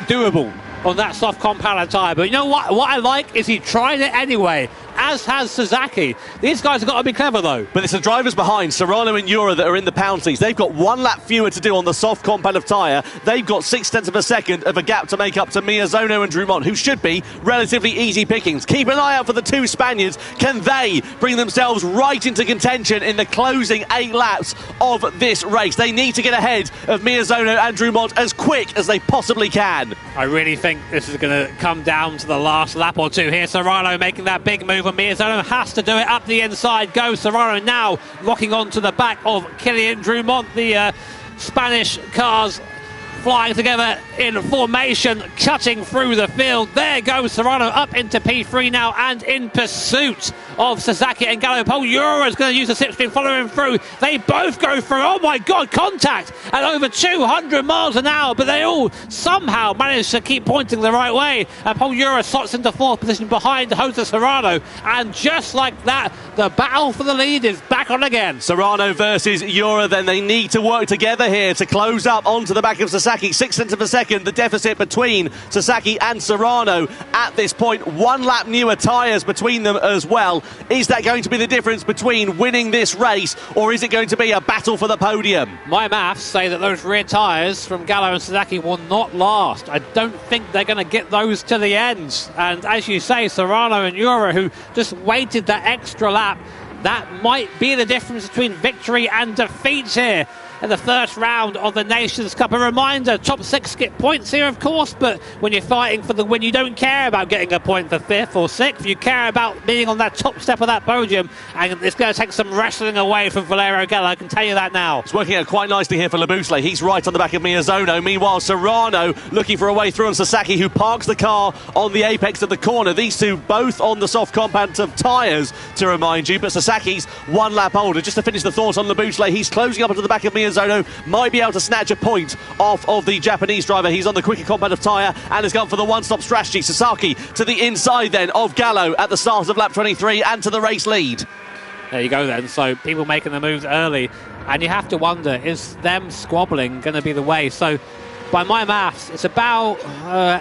Speaker 2: doable on that soft compounder tyre. But you know what I like is he tried it anyway, as has Sasaki. These guys have got to be clever though.
Speaker 1: But it's the drivers behind, Serrano and Ura, that are in the penalties. They've got 1 lap fewer to do on the soft compound of tyre. They've got 0.6 of a second of a gap to make up to Miyazono and Drumont, who should be relatively easy pickings. Keep an eye out for the 2 Spaniards. Can they bring themselves right into contention in the closing 8 laps of this race? They need to get ahead of Miyazono and Drumont as quick as they possibly can.
Speaker 2: I really think this is going to come down to the last lap or two here. Serrano making that big move, and Miyazono has to do it. Up the inside goes Serrano, now locking on to the back of Kylian Drumont. The Spanish cars flying together in formation, cutting through the field. There goes Serrano up into P3 now, and in pursuit of Sasaki and Gallo. Paul Ura is going to use the slipstream, following through. They both go through. Oh my God, contact at over 200 miles an hour, but they all somehow manage to keep pointing the right way. And Paul Ura slots into 4th position behind Jose Serrano. And just like that, the battle for the lead is back on again.
Speaker 1: Serrano versus Ura, then they need to work together here to close up onto the back of Sasaki Sasaki. 6 tenths of a second, the deficit between Sasaki and Serrano at this point. 1 lap newer tyres between them as well. Is that going to be the difference between winning this race, or is it going to be a battle for the podium?
Speaker 2: My maths say that those rear tyres from Gallo and Sasaki will not last. I don't think they're going to get those to the end. And as you say, Serrano and Ura, who just waited that extra lap, that might be the difference between victory and defeat here in the first round of the Nations Cup. A reminder, top 6 get points here, of course, but when you're fighting for the win, you don't care about getting a point for 5th or 6th. You care about being on that top step of that podium, and it's going to take some wrestling away from Valerio Gallo, I can tell you that now.
Speaker 1: It's working out quite nicely here for Labusle. He's right on the back of Miyazono. Meanwhile, Serrano looking for a way through on Sasaki, who parks the car on the apex of the corner. These two both on the soft compact of tyres, to remind you, but Sasaki's 1 lap older. Just to finish the thought on Labusle, he's closing up onto the back of Miyazono. Might be able to snatch a point off of the Japanese driver. He's on the quicker compact of tyre and has gone for the one-stop strategy. Sasaki to the inside then of Gallo at the start of lap 23 and to the race lead.
Speaker 2: There you go then. So people making the moves early, and you have to wonder, is them squabbling going to be the way? So by my maths, it's about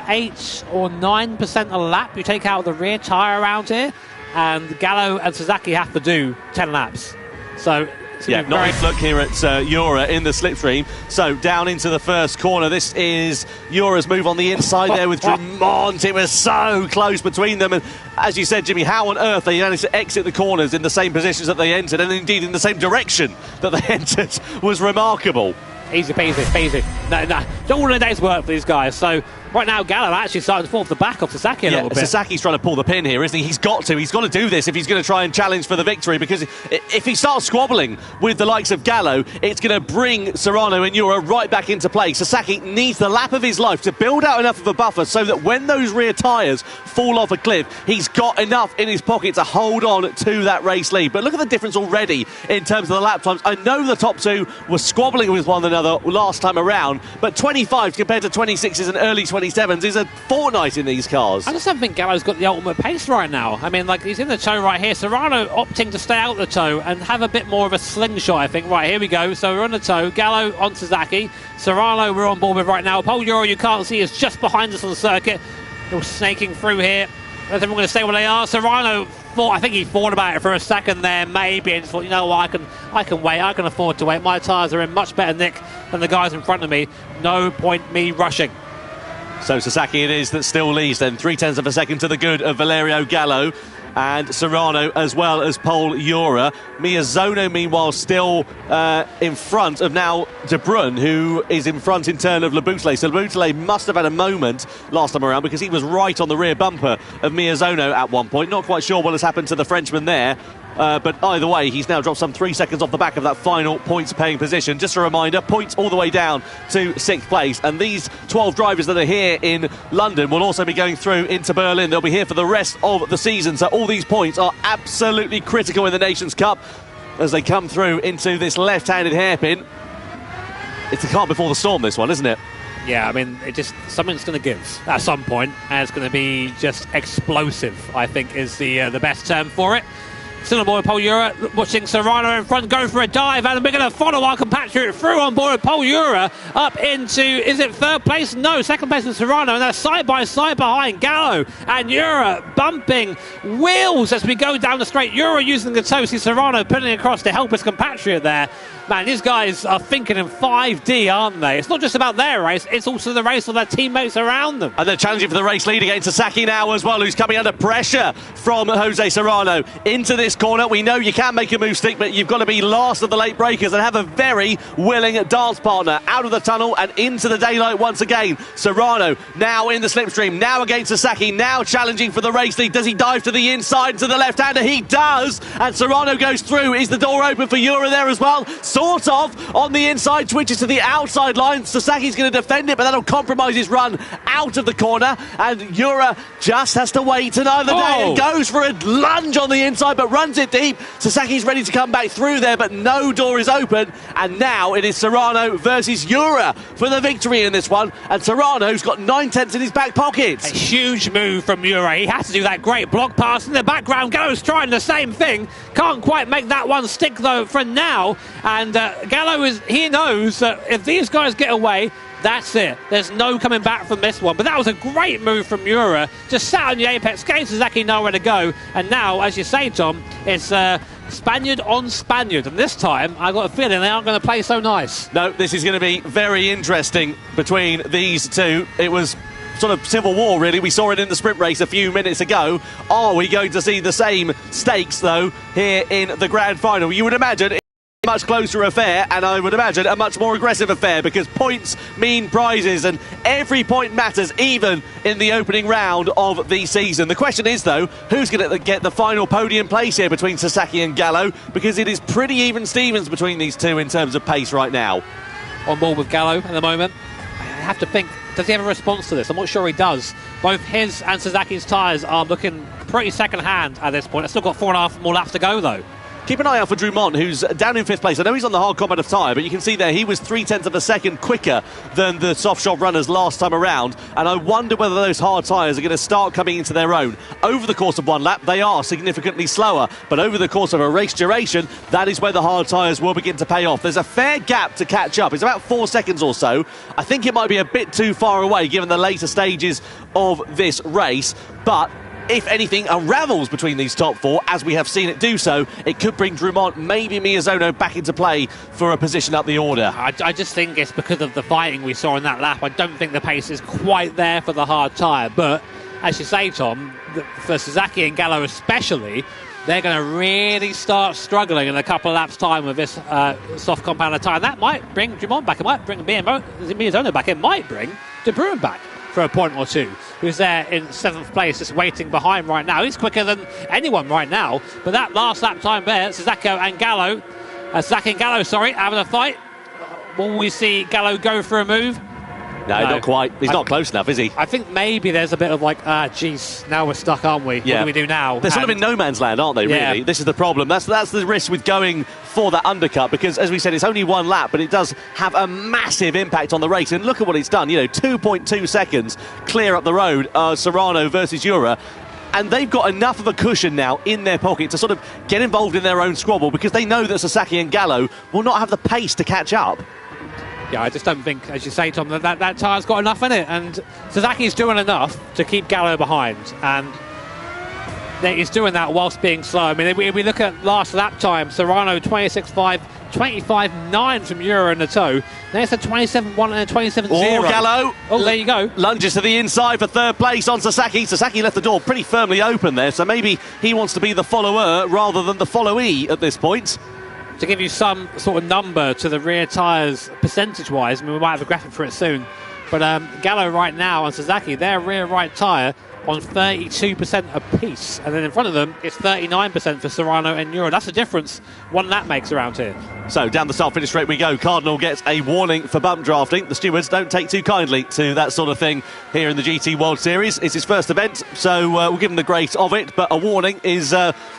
Speaker 2: 8 or 9% a lap. You take out the rear tyre around here, and Gallo and Sasaki have to do 10 laps. So yeah, nice look here at Ura in the slipstream. So down into the first corner. This is Ura's move on the inside there with Drummond. It was so close between them. And as you said, Jimmy, how on earth they managed to exit the corners in the same positions that they entered, and indeed in the same direction that they entered, was remarkable. Easy peasy, easy. No, don't want a day's work for these guys. So right now, Gallo actually starting to fall off the back of Sasaki a little bit.
Speaker 1: Sasaki's trying to pull the pin here, isn't he? He's got to do this if he's going to try and challenge for the victory, because if he starts squabbling with the likes of Gallo, it's going to bring Serrano and Ura right back into play. Sasaki needs the lap of his life to build out enough of a buffer so that when those rear tyres fall off a cliff, he's got enough in his pocket to hold on to that race lead. But look at the difference already in terms of the lap times. I know the top two were squabbling with one another last time around, but 25 compared to 26s and early 27s is a fortnight in these cars.
Speaker 2: I just don't think Gallo's got the ultimate pace right now. I mean, like, he's in the tow right here. Serrano opting to stay out the tow and have a bit more of a slingshot, I think. Right, here we go. So we're on the tow. Gallo on Sasaki. Serrano we're on board with right now. Paul Ura, you can't see, is just behind us on the circuit. They're snaking through here. I don't think we're going to stay where they are. Serrano, I think he thought about it for a second there, maybe, and just thought, you know what, I can wait. I can afford to wait. My tyres are in much better nick than the guys in front of me. No point me rushing.
Speaker 1: So Sasaki it is that still leads then, 0.3 of a second to the good of Valerio Gallo and Serrano as well as Paul Ura. Miyazono meanwhile still in front of now De Bruyne, who is in front in turn of Labusle. So Labusle must have had a moment last time around, because he was right on the rear bumper of Miyazono at one point. Not quite sure what has happened to the Frenchman there. But either way, he's now dropped some 3 seconds off the back of that final points-paying position. Just a reminder, points all the way down to 6th place. And these 12 drivers that are here in London will also be going through into Berlin. They'll be here for the rest of the season. So all these points are absolutely critical in the Nations Cup as they come through into this left-handed hairpin. It's the calm before the storm, this one, isn't it?
Speaker 2: Yeah, I mean, something's going to give at some point, and it's going to be just explosive, I think, is the best term for it. Still on board Paul Ura, watching Serrano in front, going for a dive, and we're going to follow our compatriot through on board Paul Ura up into, is it 3rd place? No, 2nd place with Serrano, and they're side by side behind Gallo and Ura, bumping wheels as we go down the straight. Ura using the toe, see Serrano putting across to help his compatriot there. Man, these guys are thinking in 5D, aren't they? It's not just about their race, it's also the race of their teammates around them.
Speaker 1: And they're challenging for the race lead against Sasaki now as well, who's coming under pressure from Jose Serrano into this corner. We know you can make a move stick, but you've got to be last of the late breakers and have a very willing dance partner. Out of the tunnel and into the daylight once again. Serrano now in the slipstream, now against Sasaki, now challenging for the race lead. Does he dive to the inside, to the left-hander? He does, and Serrano goes through. Is the door open for Ura there as well? Sort of on the inside, switches to the outside line. Sasaki's going to defend it, but that'll compromise his run out of the corner, and Ura just has to wait another day and goes for a lunge on the inside, but runs it deep. Sasaki's ready to come back through there, but no door is open, and now it is Serrano versus Ura for the victory in this one, and Serrano's got 9/10 in his back pocket.
Speaker 2: A huge move from Ura. He has to do that great block pass in the background. Gallo's trying the same thing, can't quite make that one stick though for now, and Gallo he knows that if these guys get away, That's it. There's no coming back from this one. But that was a great move from Miura. Just sat on the apex, gave Sasaki nowhere to go. And now, as you say, Tom, it's Spaniard on Spaniard. And this time, I've got a feeling they aren't going to play so nice.
Speaker 1: No, this is going to be very interesting between these two. It was sort of civil war, really. We saw it in the sprint race a few minutes ago. Are we going to see the same stakes, though, here in the grand final? You would imagine a much closer affair, and I would imagine a much more aggressive affair, because points mean prizes and every point matters, even in the opening round of the season. The question is, though, who's going to get the final podium place here between Sasaki and Gallo, because it is pretty even Stevens between these two in terms of pace right now.
Speaker 2: On board with Gallo at the moment. I have to think, does he have a response to this? I'm not sure he does. Both his and Sasaki's tyres are looking pretty second hand at this point. I've still got 4.5 more laps to go, though.
Speaker 1: Keep an eye out for Drummond, who's down in 5th place. I know he's on the hard combat of tyre, but you can see there he was 0.3 of a second quicker than the soft shop runners last time around. And I wonder whether those hard tyres are going to start coming into their own. Over the course of one lap, they are significantly slower. But over the course of a race duration, that is where the hard tyres will begin to pay off. There's a fair gap to catch up. It's about 4 seconds or so. I think it might be a bit too far away given the later stages of this race. But if anything unravels between these top four, as we have seen it do so, it could bring Drummond, maybe Miyazono, back into play for a position up the order.
Speaker 2: I just think it's because of the fighting we saw in that lap. I don't think the pace is quite there for the hard tyre. But, as you say, Tom, for Sasaki and Gallo especially, they're going to really start struggling in a couple of laps' time with this soft compounder tyre. That might bring Drummond back. It might bring Miyazono back. It might bring De Bruin back for a point or two, who's there in 7th place, just waiting behind right now. He's quicker than anyone right now, but that last lap time there, Sasaki and Gallo, having a fight. Will we see Gallo go for a move?
Speaker 1: No, not quite. He's not close enough, is he?
Speaker 2: I think maybe there's a bit of like, geez, now we're stuck, aren't we?
Speaker 1: Yeah.
Speaker 2: What do we do now?
Speaker 1: They're sort of in no man's land, aren't they, really?
Speaker 2: Yeah.
Speaker 1: This is the problem. That's the risk with going for that undercut, because, as we said, it's only one lap, but it does have a massive impact on the race. And look at what it's done. 2.2 seconds clear up the road, Serrano versus Jura. And they've got enough of a cushion now in their pocket to sort of get involved in their own squabble, because they know that Sasaki and Gallo will not have the pace to catch up.
Speaker 2: Yeah, I just don't think, as you say, Tom, that tyre's got enough in it. And Sasaki's doing enough to keep Gallo behind. And he's doing that whilst being slow. I mean, if we look at last lap time, Serrano 26.5, 25.9 from Euro in the toe. There's a 27.1 and a 27.0.
Speaker 1: Oh, Gallo.
Speaker 2: Oh, there you go.
Speaker 1: Lunges to the inside for 3rd place on Sasaki. Sasaki left the door pretty firmly open there, so maybe he wants to be the follower rather than the followee at this point.
Speaker 2: To give you some sort of number to the rear tyres percentage-wise, I mean, we might have a graphic for it soon, but Gallo right now and Sasaki, their rear right tyre on 32% apiece, and then in front of them it's 39% for Serrano and Euro. That's the difference one lap makes around here.
Speaker 1: So down the start finish straight we go. Cardinal gets a warning for bump drafting. The stewards don't take too kindly to that sort of thing here in the GT World Series. It's his first event, so we'll give him the grace of it, but a warning is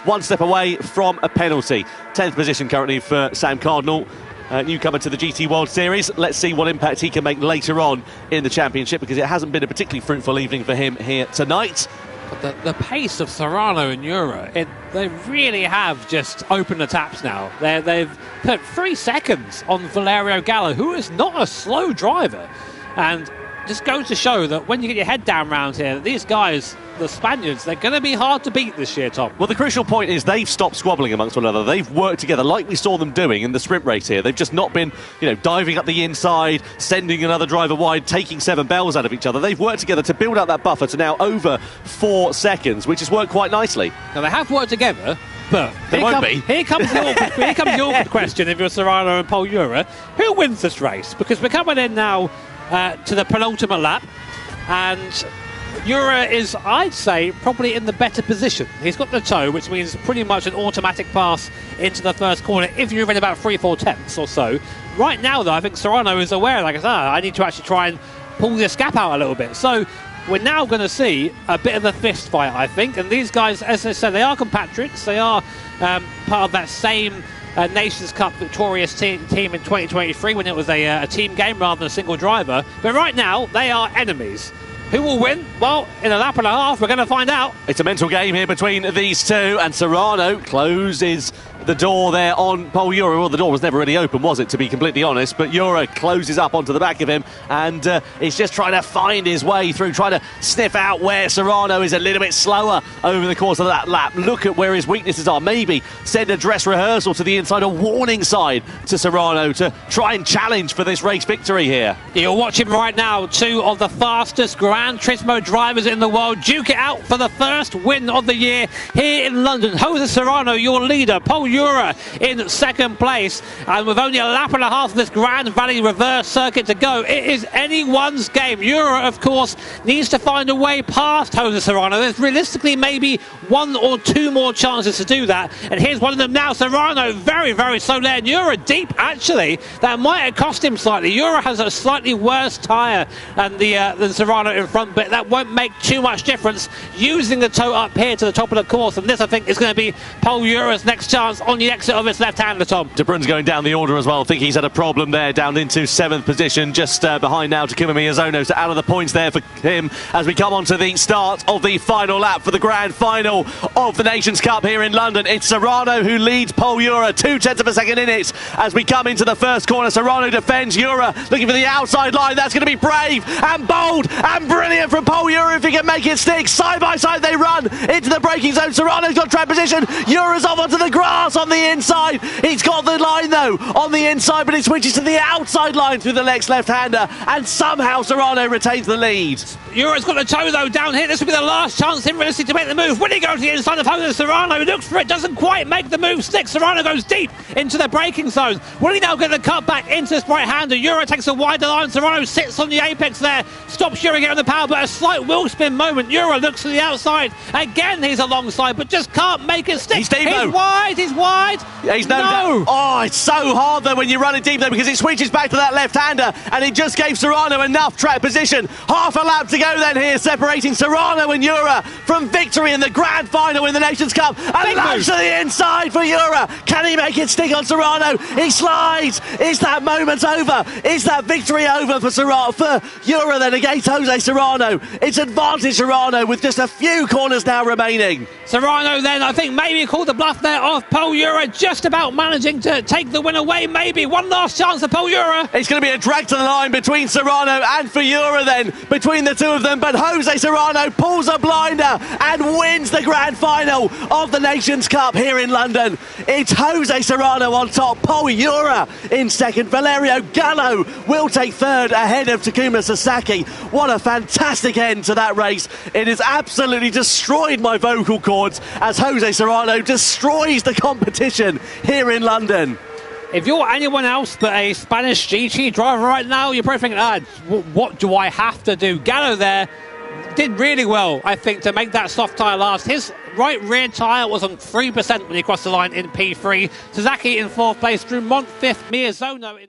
Speaker 1: one step away from a penalty. 10th position currently for Sam Cardinal, newcomer to the GT World Series. Let's see what impact he can make later on in the championship, because it hasn't been a particularly fruitful evening for him here tonight.
Speaker 2: The pace of Serrano and Euro, they really have just opened the taps now. They've put 3 seconds on Valerio Gallo, who is not a slow driver. And just goes to show that when you get your head down round here, these guys, the Spaniards, they're going to be hard to beat this year, Tom.
Speaker 1: Well, the crucial point is they've stopped squabbling amongst one another. They've worked together like we saw them doing in the sprint race here. They've just not been, diving up the inside, sending another driver wide, taking 7 bells out of each other. They've worked together to build up that buffer to now over 4 seconds, which has worked quite nicely.
Speaker 2: Now, they have worked together, but
Speaker 1: here
Speaker 2: comes the awkward question if you're Serrano and Paul Euro. Who wins this race? Because we're coming in now to the penultimate lap, and Euro is, I'd say, probably in the better position. He's got the toe, which means pretty much an automatic pass into the first corner if you're in about 3-4 tenths or so. Right now, though, I think Serrano is aware, I need to actually try and pull this gap out a little bit. So we're now going to see a bit of a fist fight, I think. And these guys, as I said, they are compatriots. They are part of that same Nations Cup victorious team in 2023 when it was a team game rather than a single driver. But right now, they are enemies. Who will win? Well, in a lap and a half, we're going to find out.
Speaker 1: It's a mental game here between these two, and Serrano closes the door there on Pol Jura. Well, the door was never really open, was it, to be completely honest? But Jura closes up onto the back of him, and he's just trying to find his way through, trying to sniff out where Serrano is a little bit slower over the course of that lap. Look at where his weaknesses are. Maybe send a dress rehearsal to the inside, a warning side to Serrano to try and challenge for this race victory here.
Speaker 2: You're watching right now two of the fastest Gran Turismo drivers in the world duke it out for the first win of the year here in London. Jose Serrano, your leader, Pol Jura in second place, and with only a lap and a half of this Grand Valley reverse circuit to go, it is anyone's game. Jura, of course, needs to find a way past Jose Serrano. There's realistically maybe one or two more chances to do that, and here's one of them now. Serrano very, very slow there. Jura deep, actually. That might have cost him slightly. Jura has a slightly worse tyre than Serrano in front, but that won't make too much difference. Using the toe up here to the top of the course, and this I think is going to be Pol Jura's next chance on the exit of his left-hander, Tom.
Speaker 1: De Bruyne's going down the order as well. I think he's had a problem there, down into 7th position, just behind now Takuma Miyazono. So out of the points there for him as we come on to the start of the final lap for the grand final of the Nations Cup here in London. It's Serrano who leads Pol Jura 0.2 of a second in it as we come into the first corner. Serrano defends Jura, looking for the outside line. That's going to be brave and bold and brilliant from Pol Jura if he can make it stick. Side by side they run into the braking zone. Serrano's got track position. Jura's off onto the grass on the inside. He's got the line though on the inside, but it switches to the outside line through the next left-hander, and somehow Serrano retains the lead.
Speaker 2: Jura's got the toe though down here. This will be the last chance in realistic to make the move. When he goes to the inside of Jose Serrano, he looks for it, doesn't quite make the move stick. Serrano goes deep into the braking zone. Will he now get the cut back into this right-hander? Jura takes a wider line. Serrano sits on the apex there, stops Jura getting the power, but a slight wheel spin moment. Jura looks to the outside. Again, he's alongside, but just can't make it stick.
Speaker 1: He's
Speaker 2: wide, he's wide.
Speaker 1: Yeah, he's no. Oh, it's so hard though when you run it deep though, because it switches back to that left-hander, and it just gave Serrano enough track position. Half a lap to go then here, separating Serrano and Jura from victory in the grand final in the Nations Cup. And launch to the inside for Jura. Can he make it stick on Serrano? He slides. Is that moment over? Is that victory over for Jura then against Jose Serrano? It's advantage Serrano with just a few corners now remaining.
Speaker 2: Serrano then, I think, maybe called the bluff there off Pol Jura, just about managing to take the win away. Maybe one last chance for Pol Jura.
Speaker 1: It's going to be a drag to the line between Serrano and for Jura then, between the two of them, but Jose Serrano pulls a blinder and wins the grand final of the Nations Cup here in London. It's Jose Serrano on top, Pol Jura in second. Valerio Gallo will take third ahead of Takuma Sasaki. What a fantastic end to that race. It has absolutely destroyed my vocal cords as Jose Serrano destroys the competition here in London.
Speaker 2: If you're anyone else but a Spanish GT driver right now, you're probably thinking, what do I have to do? Gallo there did really well, I think, to make that soft tyre last. His right rear tyre was on 3% when he crossed the line in P3. Sasaki in 4th place, Drummond 5th, Miyazono in